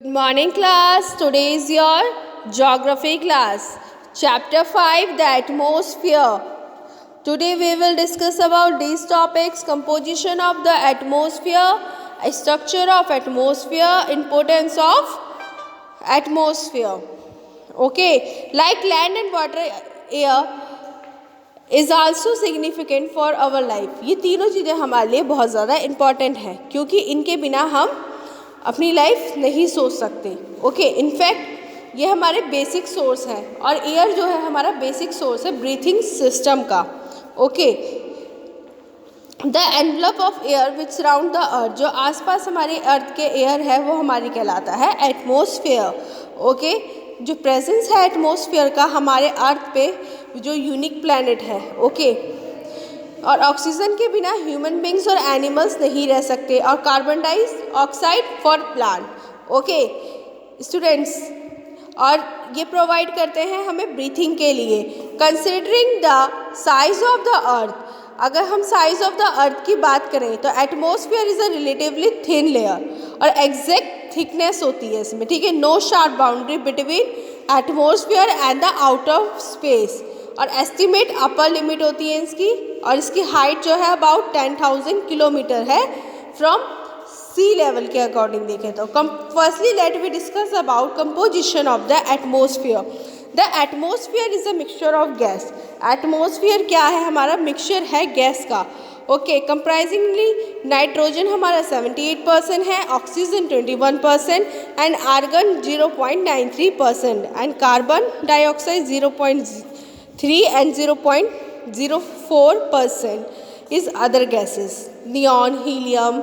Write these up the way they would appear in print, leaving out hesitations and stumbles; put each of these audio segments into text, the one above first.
Good morning class. Today is your geography class. Chapter 5, the atmosphere. Today we will discuss about these topics: composition of the atmosphere, structure of atmosphere, importance of atmosphere. Okay, like land and water, air is also significant for our life. ये तीनों चीज़ें हमारे लिए बहुत ज़्यादा important हैं क्योंकि इनके बिना हम अपनी लाइफ नहीं सोच सकते. ओके, इनफैक्ट ये हमारे बेसिक सोर्स है और एयर जो है हमारा बेसिक सोर्स है ब्रीथिंग सिस्टम का. Okay, the envelope of air which surround the earth, जो आसपास हमारे अर्थ के एयर है वो हमारी कहलाता है एटमॉस्फेयर. ओके, जो प्रेजेंस है एटमॉस्फेयर का हमारे अर्थ पे जो यूनिक प्लैनेट है. ओके, और ऑक्सीजन के बिना ह्यूमन बींग्स और एनिमल्स नहीं रह सकते और carbon dioxide for plant. Okay students, और ये प्रोवाइड करते हैं हमें ब्रीथिंग के लिए. Considering the size of the earth, अगर हम साइज ऑफ द अर्थ की बात करें तो atmosphere is a relatively thin layer और एग्जैक्ट थिकनेस होती है इसमें. ठीक है, no sharp boundary between atmosphere and the outer space. और एस्टिमेट अपर लिमिट होती है इसकी, और इसकी हाइट जो है अबाउट 10,000 किलोमीटर है फ्रॉम सी लेवल के अकॉर्डिंग देखें तो. Firstly let we discuss about composition of the atmosphere. The atmosphere is a mixture of gas. Atmosphere क्या है? हमारा मिक्सचर है गैस का. ओके, कंप्राइजिंगली नाइट्रोजन हमारा 78% है, oxygen 21% and argon 0.93% and carbon dioxide 0.3 and 0.04% is other gases, neon, helium,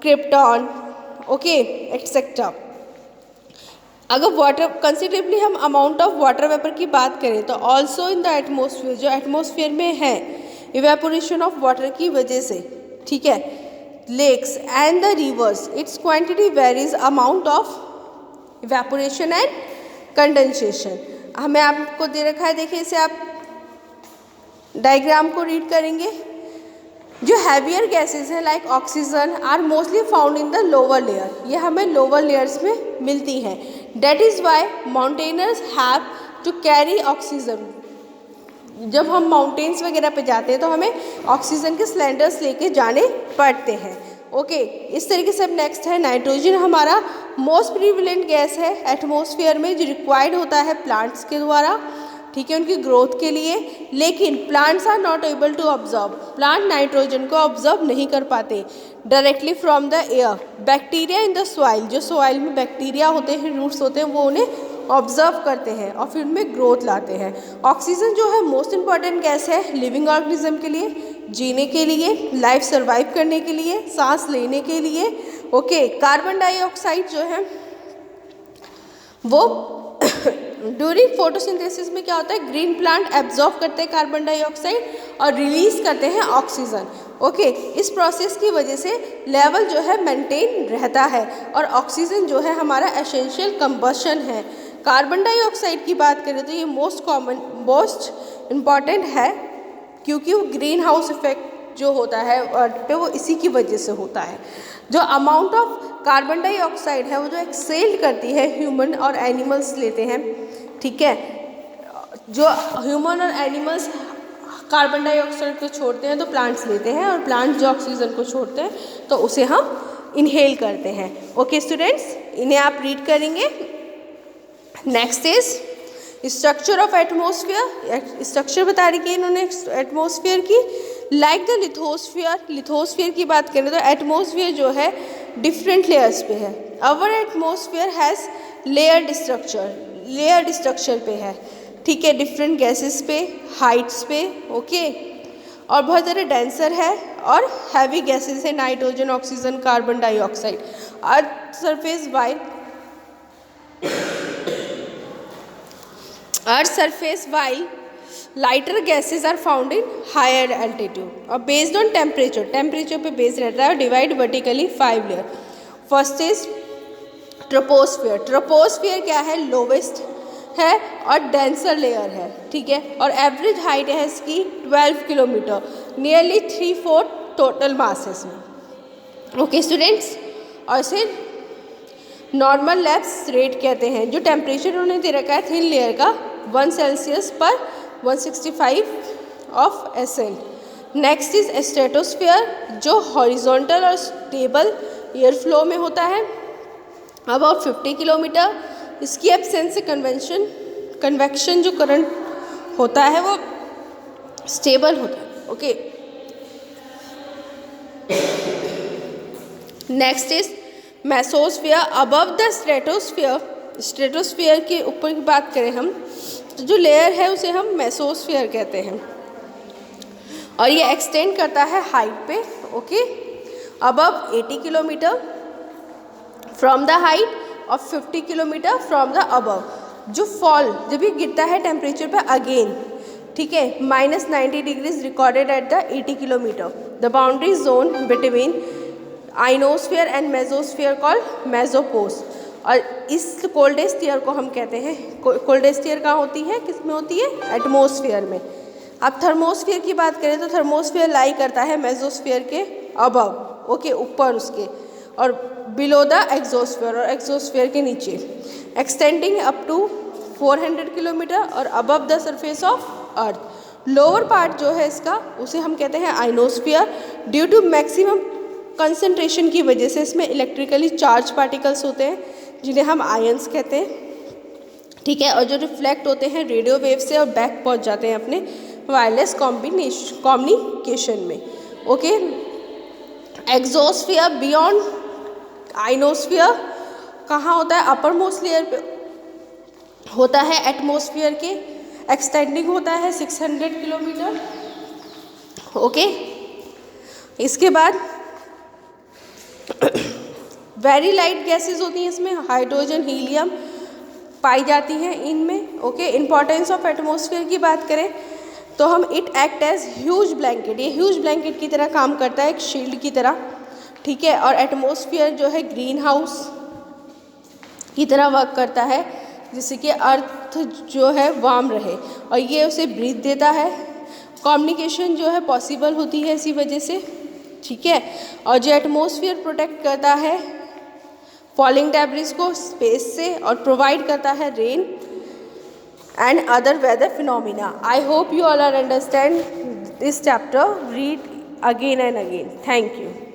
krypton, okay, etc. अगर water considerably हम amount of water vapour की बात करें तो ऑल्सो इन द एटमॉस्फेयर, जो एटमॉस्फेयर में है इवेपोरेशन ऑफ वाटर की वजह से. ठीक है, lakes and the rivers, it's quantity varies amount of evaporation and condensation. हमें आपको दे रखा है, देखिए इसे आप डायग्राम को रीड करेंगे. जो हैवियर गैसेस हैं like oxygen are mostly found in the lower layer, ये हमें लोअर लेयर्स में मिलती हैं. That is why mountaineers have to carry oxygen. जब हम माउंटेन्स वगैरह पे जाते हैं तो हमें ऑक्सीजन के सिलेंडर्स लेके जाने पड़ते हैं. ओके, इस तरीके से अब नेक्स्ट है नाइट्रोजन. हमारा मोस्ट प्रीविलेंट गैस है एटमॉस्फेयर में, जो रिक्वायर्ड होता है प्लांट्स के द्वारा. ठीक है, उनकी ग्रोथ के लिए. लेकिन plants are not able to observe, plant nitrogen को ऑब्जर्व नहीं कर पाते directly from the air. Bacteria in the soil, जो सॉइल में बैक्टीरिया होते हैं, रूट्स होते हैं, वो उन्हें ऑब्जर्व करते हैं और फिर उनमें ग्रोथ लाते हैं. ऑक्सीजन जो है मोस्ट इंपॉर्टेंट गैस है लिविंग ऑर्गेनिज्म के लिए, जीने के लिए, लाइफ सर्वाइव करने के लिए, सांस लेने के लिए. ओके, कार्बन डाइऑक्साइड जो है वो ड्यूरिंग फोटोसिंथेसिस में क्या होता है, ग्रीन प्लांट एब्जॉर्ब करते हैं कार्बन डाइऑक्साइड और रिलीज करते हैं ऑक्सीजन. ओके, इस प्रोसेस की वजह से लेवल जो है मेंटेन रहता है और ऑक्सीजन जो है हमारा एसेंशियल कंबशन है. कार्बन डाइऑक्साइड की बात करें तो ये मोस्ट इम्पॉर्टेंट है क्योंकि वो ग्रीन हाउस इफेक्ट जो होता है अर्थ पे वो इसी की वजह से होता है. जो अमाउंट ऑफ कार्बन डाइऑक्साइड है वो जो एक्सेल करती है ह्यूमन और एनिमल्स लेते हैं. ठीक है, जो ह्यूमन और एनिमल्स कार्बन डाइऑक्साइड को छोड़ते हैं तो प्लांट्स लेते हैं, और प्लांट्स जो ऑक्सीजन को छोड़ते हैं तो उसे हम इनहेल करते हैं. ओके स्टूडेंट्स, इन्हें आप रीड करेंगे. Next is structure of atmosphere. Structure बता रही है इन्होंने एटमॉस्फेयर की. लाइक द लिथोस्फीयर, लिथोस्फीयर की बात करें तो एटमॉस्फेयर जो है डिफरेंट लेयर्स पे है. Our atmosphere has layered structure पे है. ठीक है, डिफरेंट गैसेस पे, हाइट्स पे. ओके, और बहुत ज़्यादा डेंसर है और हैवी गैसेस है, nitrogen, oxygen, carbon dioxide. Earth surface while lighter gases are found in higher altitude. और बेस्ड ऑन टेम्परेचर पे बेस्ड रहता है और divide vertically 5 layer. First is troposphere. Troposphere क्या है? लोवेस्ट है और डेंसर लेयर है. ठीक है, और एवरेज हाइट है इसकी 12 किलोमीटर, नियरली 3/4 टोटल मासेस में. ओके स्टूडेंट्स, और इसे नॉर्मल लैप्स रेट कहते हैं। जो टेम्परेचर उन्होंने दे रखा है थिन लेयर का 1 सेल्सियस पर 165 of SL। Next is stratosphere, जो हॉरिजॉन्टल और स्टेबल एयर फ्लो में होता है अबाउट 50 किलोमीटर। इसकी एब्सेंस से कन्वेक्शन जो करंट होता है वो स्टेबल होता है। Okay, next is mesosphere above the stratosphere. Stratosphere के ऊपर की बात करें हम तो जो लेयर है उसे हम मेसोस्फीयर कहते हैं और ये एक्सटेंड करता है हाइट पे। Okay, above 80 kilometre from the height और 50 किलोमीटर फ्रॉम द अबव। जो फॉल जब ये गिरता है टेम्परेचर पे अगेन, ठीक है, -90 degrees recorded at the 80 kilometre. The boundary zone between ionosphere and mesosphere called mesopause. और इस कोल्डेस्ट ईयर को हम कहते हैं, कोल्डेस्ट ईयर कहाँ होती है, किस में होती है, एटमॉस्फेयर में। अब थर्मोस्फीयर की बात करें तो थर्मोस्फीयर लाई करता है मेसोस्फीयर के अबव, ओके, ऊपर उसके, और बिलो द एक्सोस्फीयर, और एक्सोस्फीयर के नीचे, एक्सटेंडिंग अप टू 400 किलोमीटर और above the surface of earth. Lower part जो है इसका उसे हम कहते हैं ionosphere. Due to maximum concentration की वजह से इसमें इलेक्ट्रिकली चार्ज पार्टिकल्स होते हैं जिन्हें हम आयंस कहते हैं, ठीक है, और जो रिफ्लेक्ट होते हैं रेडियो वेव से और बैक पहुंच जाते हैं अपने वायरलेस कम्युनिकेशन में। ओके, एक्सोस्फीयर बियॉन्ड आइनोस्फीयर कहाँ होता है, अपर मोस्ट लेयर पे होता है एटमॉस्फेयर के, एक्सटेंडिंग होता है 600 किलोमीटर। ओके, इसके बाद वेरी लाइट गैसेस होती हैं इसमें, हाइड्रोजन, हीलियम पाई जाती हैं इनमें। ओके, इंपॉर्टेंस ऑफ एटमॉस्फेयर की बात करें तो हम it act as huge blanket, ये ह्यूज ब्लैंकेट की तरह काम करता है, एक शील्ड की तरह, ठीक है। और एटमॉस्फेयर जो है ग्रीन हाउस की तरह वर्क करता है जिससे कि अर्थ जो है वार्म रहे और ये उसे ब्रीथ देता है। कम्युनिकेशन जो है पॉसिबल होती है इसी वजह से, ठीक है। और जो एटमॉस्फेयर प्रोटेक्ट करता है फॉलिंग डेब्रिस को स्पेस से और प्रोवाइड करता है rain and other weather phenomena. I hope you all are understand this chapter. Read again and again. Thank you.